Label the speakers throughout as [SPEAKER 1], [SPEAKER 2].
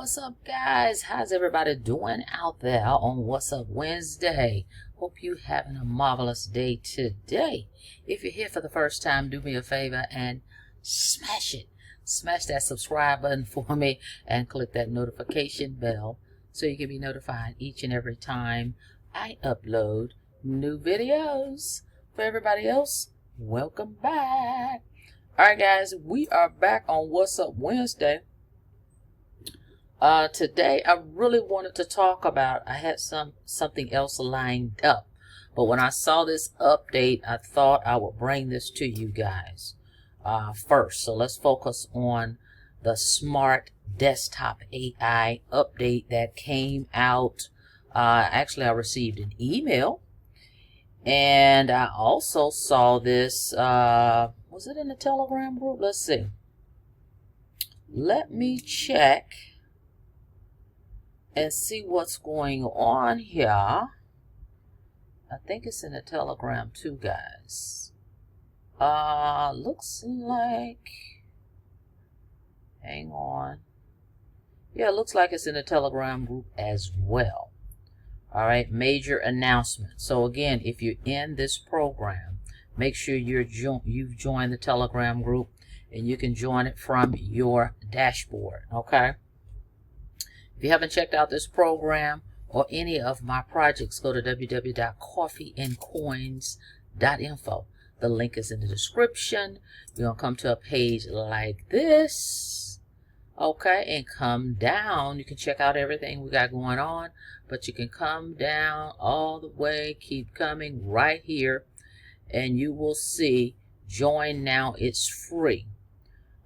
[SPEAKER 1] What's up, guys? How's everybody doing out there on What's Up Wednesday? Hope you having a marvelous day today. If you're here for the first time, do me a favor and smash it. Smash that subscribe button for me and click that notification bell so you can be notified each and every time I upload new videos. For everybody else, welcome back. Alright, guys, we are back on What's Up Wednesday. Today I really wanted to talk about, I had something else lined up, but when I saw this update, I thought I would bring this to you guys first. So let's focus on the Smart Desktop AI update that came out. Actually, I received an email, and I also saw this, was it in the Telegram group? Let's see. Let me check and see what's going on here. I think it's in the Telegram too, guys. Looks like, hang on. Yeah, it looks like it's in the Telegram group as well. All right, major announcement. So again, if you're in this program, make sure you've joined the Telegram group, and you can join it from your dashboard, okay? If you haven't checked out this program or any of my projects, go to www.coffeeandcoins.info. The link is in the description. You're going to come to a page like this, okay, and come down. You can check out everything we got going on, but you can come down all the way, keep coming right here, and you will see Join Now. It's free,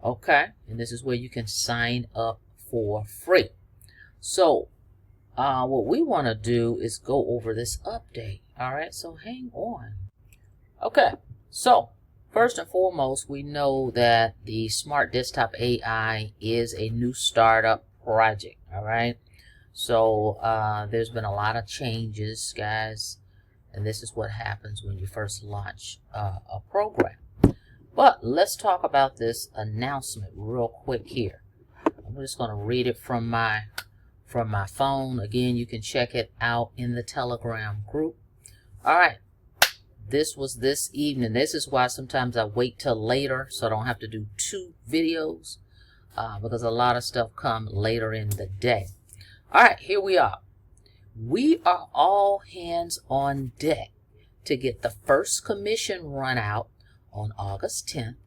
[SPEAKER 1] okay, and this is where you can sign up for free. So what we want to do is go over this update. All right, so hang on. Okay, so first and foremost, we know that the Smart Desktop AI is a new startup project. All right, so there's been a lot of changes, guys, and this is what happens when you first launch a program. But let's talk about this announcement real quick here. I'm just going to read it from my phone. Again, you can check it out in the Telegram group. All right, this was this evening. This is why sometimes I wait till later so I don't have to do 2 videos because a lot of stuff comes later in the day. All right, here we are. We are all hands on deck to get the first commission run out on August 10th.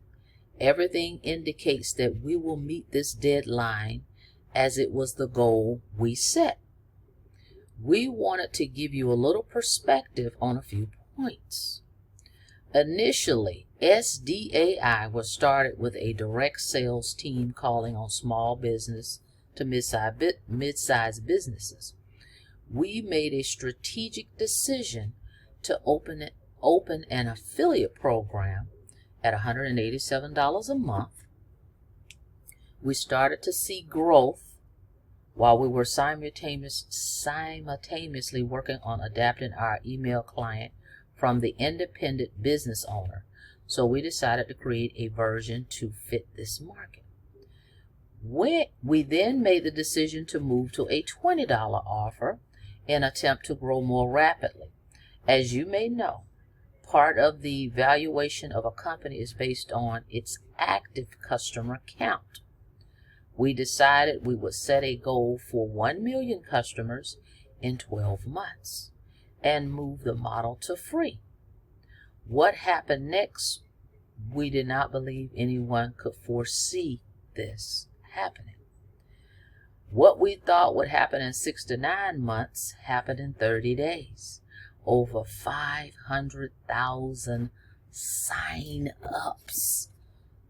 [SPEAKER 1] Everything indicates that we will meet this deadline, as it was the goal we set. We wanted to give you a little perspective on a few points. Initially, SDAI was started with a direct sales team calling on small business to mid-sized businesses. We made a strategic decision to open an affiliate program at $187 a month. We started to see growth while we were simultaneously working on adapting our email client from the independent business owner. So we decided to create a version to fit this market. We then made the decision to move to a $20 offer in an attempt to grow more rapidly. As you may know, part of the valuation of a company is based on its active customer count. We decided we would set a goal for 1 million customers in 12 months and move the model to free. What happened next? We did not believe anyone could foresee this happening. What we thought would happen in 6 to 9 months happened in 30 days. Over 500,000 sign-ups.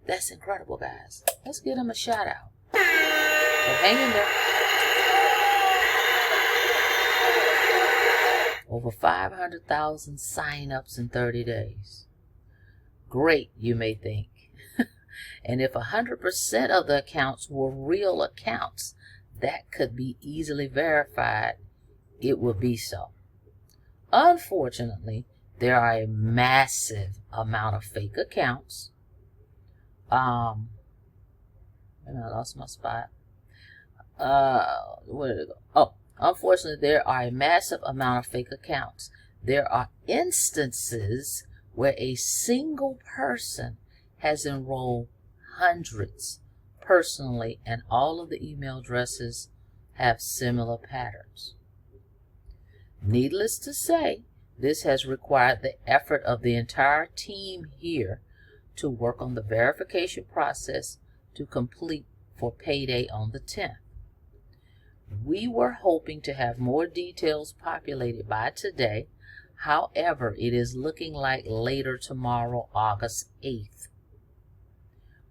[SPEAKER 1] That's incredible, guys. Let's give them a shout out. So hang in there. Over 500,000 sign-ups in 30 days. Great, you may think. And if 100% of the accounts were real accounts that could be easily verified, it would be so. Unfortunately, there are a massive amount of fake accounts. And I lost my spot. Where did it go? Oh, unfortunately, there are a massive amount of fake accounts. There are instances where a single person has enrolled hundreds personally, and all of the email addresses have similar patterns. Needless to say, this has required the effort of the entire team here to work on the verification process to complete for payday on the 10th. We were hoping to have more details populated by today. However, it is looking like later tomorrow, August 8th.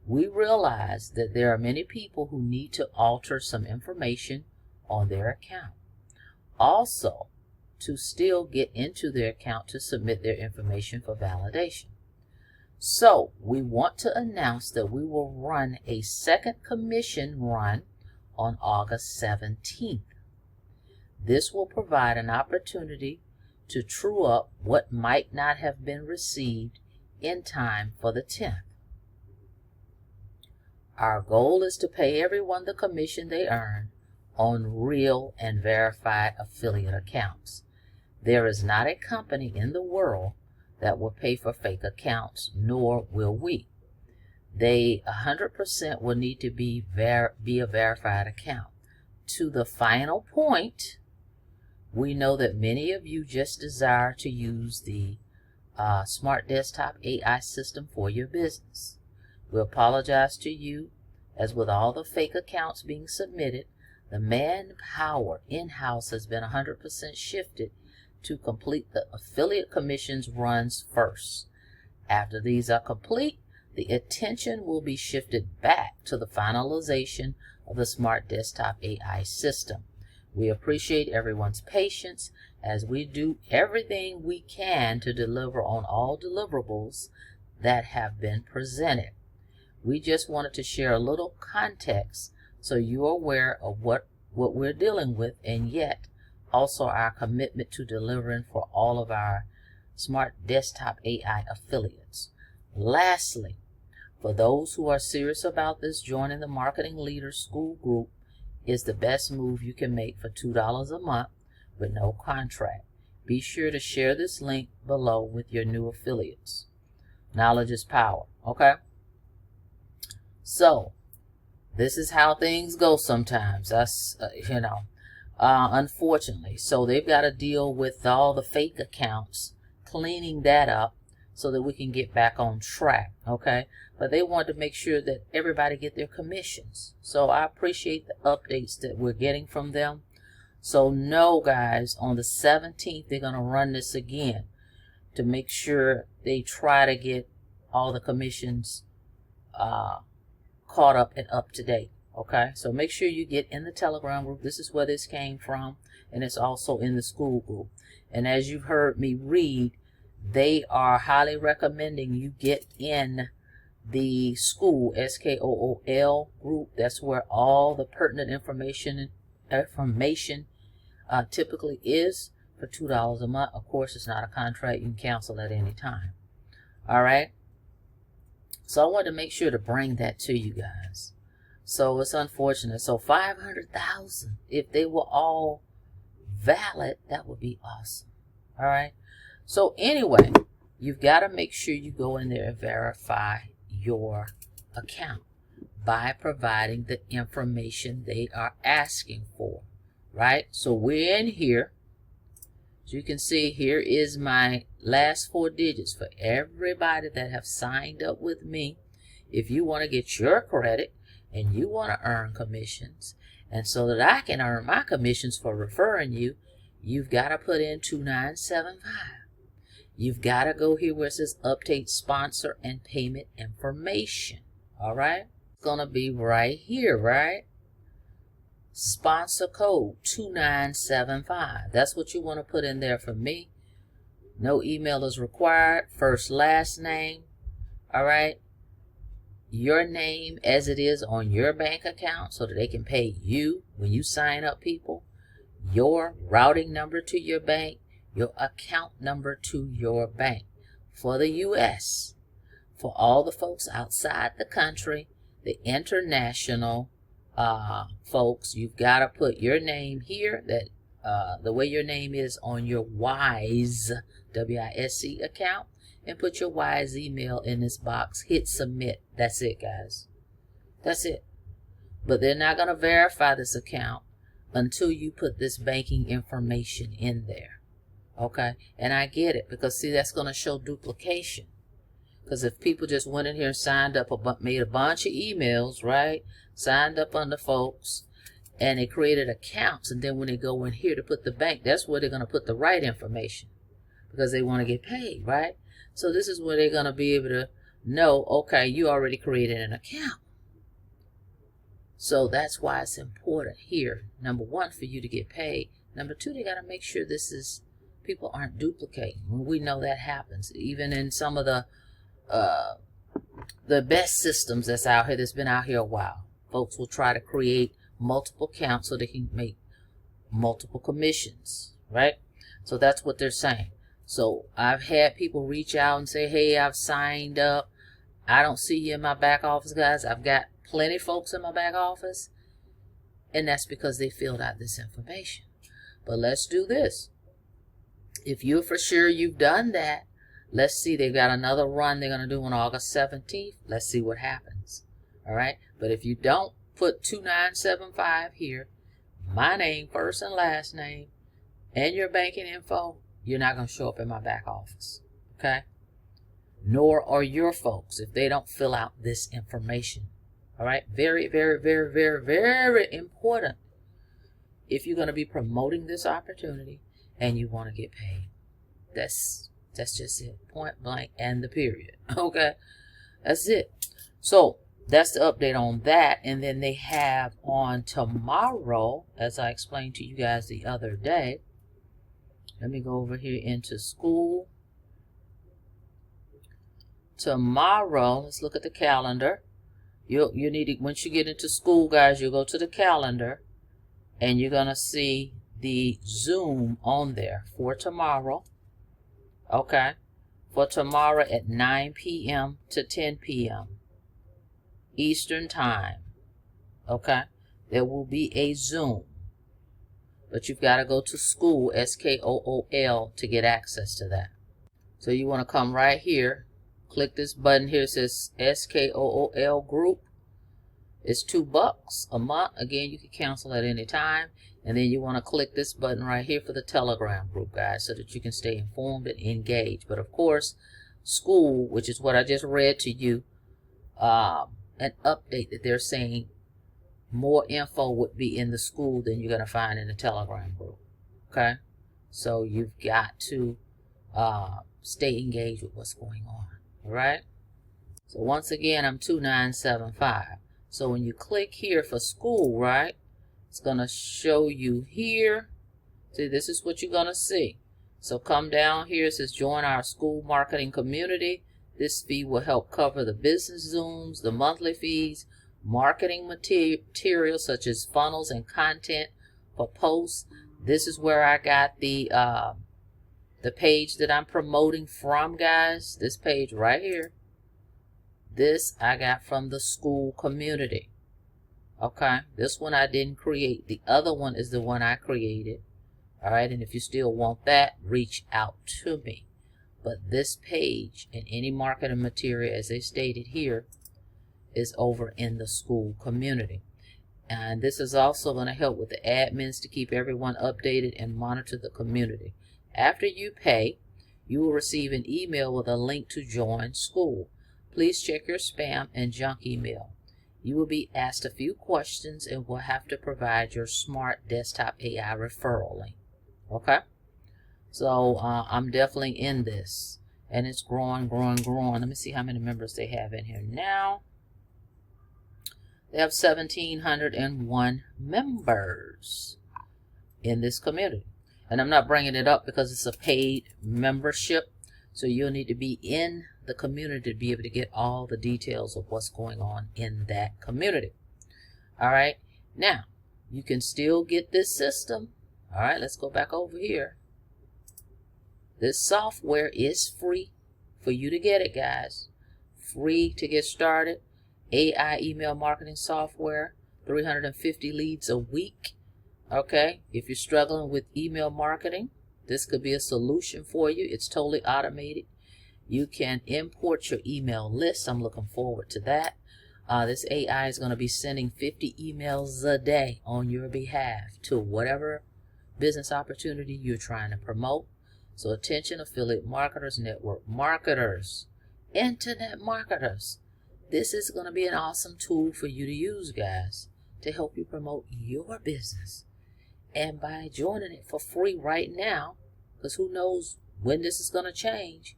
[SPEAKER 1] We realize that there are many people who need to alter some information on their account. Also, to still get into their account to submit their information for validation. So, we want to announce that we will run a second commission run on August 17th. This will provide an opportunity to true up what might not have been received in time for the 10th. Our goal is to pay everyone the commission they earn on real and verified affiliate accounts. There is not a company in the world that will pay for fake accounts, nor will we. They 100% will need to be a verified account. To the final point, we know that many of you just desire to use the Smart Desktop AI system for your business. We apologize to you, as with all the fake accounts being submitted, the manpower in-house has been 100% shifted to complete the affiliate commissions runs first. After these are complete, the attention will be shifted back to the finalization of the Smart Desktop AI system. We appreciate everyone's patience as we do everything we can to deliver on all deliverables that have been presented. We just wanted to share a little context so you're aware of what we're dealing with, and yet also our commitment to delivering for all of our Smart Desktop AI affiliates. Lastly, for those who are serious about this, joining the Marketing Leaders School Group is the best move you can make for $2 a month with no contract. Be sure to share this link below with your new affiliates. Knowledge is power, okay? So, this is how things go sometimes. That's, unfortunately. So they've got to deal with all the fake accounts, cleaning that up so that we can get back on track, okay? But they want to make sure that everybody get their commissions. So I appreciate the updates that we're getting from them. So know, guys, on the 17th, they're going to run this again to make sure they try to get all the commissions caught up and up to date. Okay, so make sure you get in the Telegram group. This is where this came from, and it's also in the school group. And as you've heard me read, they are highly recommending you get in the school, SKOOL group. That's where all the pertinent information typically is, for $2 a month. Of course, it's not a contract. You can cancel at any time. All right. So I wanted to make sure to bring that to you guys. So it's unfortunate. So 500,000, if they were all valid, that would be awesome. All right. So anyway, you've got to make sure you go in there and verify your account by providing the information they are asking for. Right. So we're in here. As you can see, here is my last 4 digits for everybody that have signed up with me. If you want to get your credit and you want to earn commissions, and so that I can earn my commissions for referring you, you've got to put in 2975. You've got to go here where it says update sponsor and payment information. All right. It's going to be right here, right? Sponsor code 2975. That's what you want to put in there for me. No email is required. First, last name. All right. Your name as it is on your bank account so that they can pay you when you sign up people. Your routing number to your bank. Your account number to your bank. For the U.S. For all the folks outside the country, the international folks, you've got to put your name here, that the way your name is on your Wise, W-I-S-C account, and put your Wise email in this box. Hit submit. That's it, guys. That's it. But they're not going to verify this account until you put this banking information in there. Okay? And I get it, because see, that's going to show duplication. Because if people just went in here and signed up, made a bunch of emails, right? Signed up under folks, and they created accounts, and then when they go in here to put the bank, that's where they're going to put the right information, because they want to get paid, right? So this is where they're going to be able to know, okay, you already created an account. So that's why it's important here. Number one, for you to get paid. Number two, they got to make sure people aren't duplicating. We know that happens. Even in some of the best systems that's out here, that's been out here a while, folks will try to create multiple accounts so they can make multiple commissions, right? So that's what they're saying. So I've had people reach out and say, hey, I've signed up. I don't see you in my back office, guys. I've got plenty of folks in my back office, and that's because they filled out this information. But let's do this. If you're for sure you've done that, let's see, they've got another run they're going to do on August 17th. Let's see what happens. All right? But if you don't put 2975 here, my name, first and last name, and your banking info, you're not going to show up in my back office. Okay? Nor are your folks if they don't fill out this information. All right? Very, very, very, very, very important if you're going to be promoting this opportunity and you want to get paid. That's just it. Point blank and the period. Okay? That's it. So that's the update on that. And then they have on tomorrow, as I explained to you guys the other day, let me go over here into school. Tomorrow, let's look at the calendar. You need to, once you get into school, guys, you'll go to the calendar and you're going to see the Zoom on there for tomorrow. Okay? For tomorrow at 9 p.m. to 10 p.m. Eastern Time. Okay? There will be a Zoom. But you've got to go to school, SKOOL, to get access to that. So you want to come right here. Click this button here. It says SKOOL group. It's $2 a month. Again, you can cancel at any time. And then you want to click this button right here for the Telegram group, guys, so that you can stay informed and engaged. But of course, school, which is what I just read to you, an update that they're saying more info would be in the school than you're going to find in the Telegram group. Okay? So you've got to stay engaged with what's going on. All right? So once again, I'm 2975. So when you click here for school, right, it's going to show you here. See, this is what you're going to see. So come down here. It says join our school marketing community. This fee will help cover the business Zooms, the monthly fees, marketing materials such as funnels and content for posts. This is where I got the page that I'm promoting from, guys. This page right here. This I got from the school community. Okay, this one I didn't create. The other one is the one I created. All right, and if you still want that, reach out to me. But this page and any marketing material, as they stated here, is over in the school community. And this is also going to help with the admins to keep everyone updated and monitor the community. After you pay, you will receive an email with a link to join school. Please check your spam and junk email. You will be asked a few questions and will have to provide your smart desktop AI referral link. Okay? So I'm definitely in this. And it's growing, growing, growing. Let me see how many members they have in here now. They have 1,701 members in this community. And I'm not bringing it up because it's a paid membership. So you'll need to be in the community to be able to get all the details of what's going on in that community. All right. Now, you can still get this system. All right. Let's go back over here. This software is free for you to get it, guys. Free to get started. AI email marketing software. 350 leads a week. Okay, if you're struggling with email marketing, this could be a solution for you. It's totally automated. You can import your email list. I'm looking forward to that. This AI is going to be sending 50 emails a day on your behalf to whatever business opportunity you're trying to promote. So attention, affiliate marketers, network marketers, internet marketers. This is going to be an awesome tool for you to use, guys, to help you promote your business. And by joining it for free right now, because who knows when this is going to change,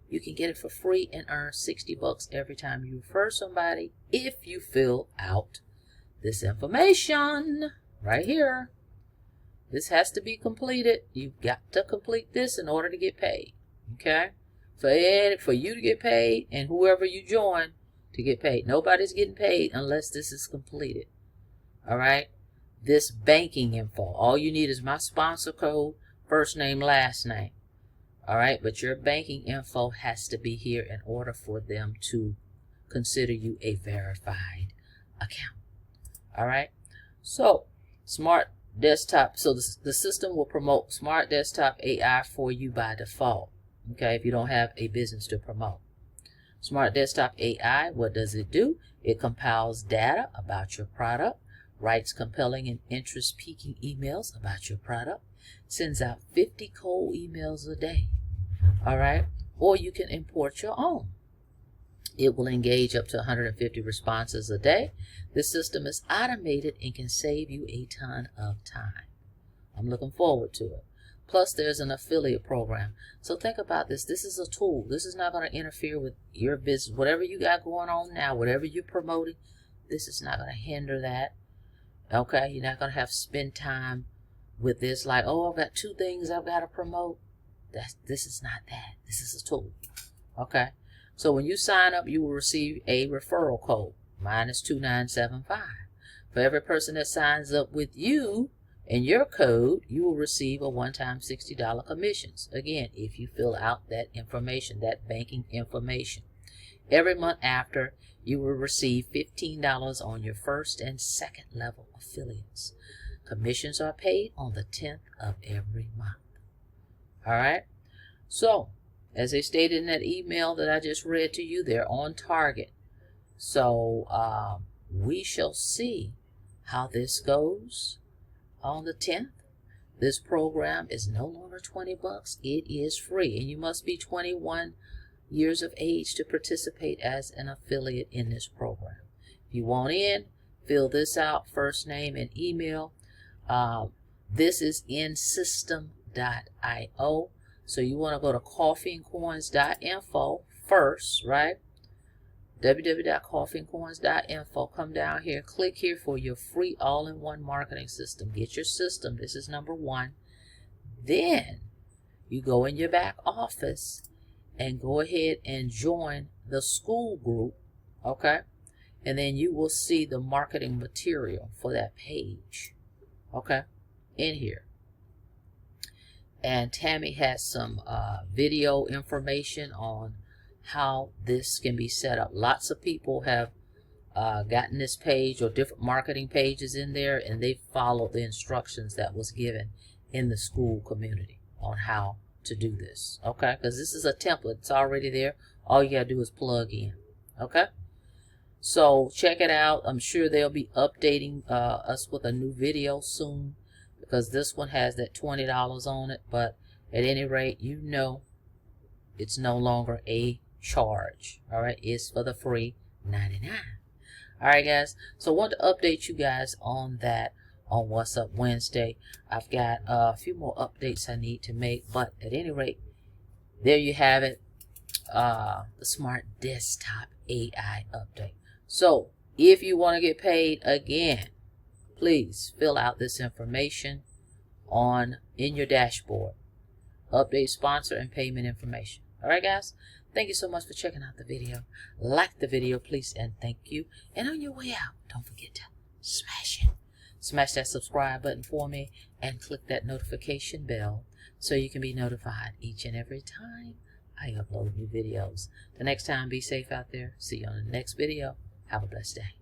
[SPEAKER 1] you can get it for free and earn 60 bucks every time you refer somebody if you fill out this information right here. This has to be completed. You've got to complete this in order to get paid. Okay? For you to get paid and whoever you join to get paid. Nobody's getting paid unless this is completed. All right? This banking info. All you need is my sponsor code, first name, last name. All right, but your banking info has to be here in order for them to consider you a verified account. All right, so smart desktop. So the system will promote smart desktop AI for you by default. Okay, if you don't have a business to promote. Smart desktop AI, what does it do? It compiles data about your product, writes compelling and interest-piquing emails about your product, sends out 50 cold emails a day. All right, or you can import your own. It will engage up to 150 responses a day. This system is automated and can save you a ton of time. I'm looking forward to it. Plus, there's an affiliate program. So think about this. This is a tool. This is not going to interfere with your business. Whatever you got going on now, whatever you're promoting, this is not going to hinder that. Okay, you're not going to have to spend time with this like, oh, I've got 2 things I've got to promote. This is not that. This is a tool. Okay, so when you sign up, you will receive a referral code. Mine is 2975. For every person that signs up with you and your code, you will receive a one-time $60 commissions. Again, if you fill out that information, that banking information. Every month after, you will receive $15 on your first and second level affiliates. Commissions are paid on the 10th of every month. All right. So, as they stated in that email that I just read to you, they're on target. So, we shall see how this goes on the 10th. This program is no longer 20 bucks. It is free, and you must be 21 years of age to participate as an affiliate in this program. If you want in, fill this out, first name and email. This is in system.io. So you want to go to coffeeandcoins.info first, right? www.coffeeandcoins.info. Come down here, click here for your free all-in-one marketing system. Get your system. This is number 1. Then you go in your back office and go ahead and join the school group, okay? And then you will see the marketing material for that page, okay, in here. And Tammy has some video information on how this can be set up. Lots of people have gotten this page or different marketing pages in there, and they followed the instructions that was given in the school community on how to do this, okay? Because this is a template. It's already there. All you got to do is plug in, okay? So check it out. I'm sure they'll be updating us with a new video soon, because this one has that $20 on it. But at any rate, you know it's no longer a charge. All right, it's for the free $99. All right, guys. So I want to update you guys on that on What's Up Wednesday. I've got a few more updates I need to make, but at any rate, there you have it. The Smart Desktop AI update. So if you want to get paid again, please fill out this information in your dashboard. Update sponsor and payment information. All right, guys. Thank you so much for checking out the video. Like the video, please, and thank you. And on your way out, don't forget to smash it. Smash that subscribe button for me and click that notification bell so you can be notified each and every time I upload new videos. The next time, be safe out there. See you on the next video. Have a blessed day.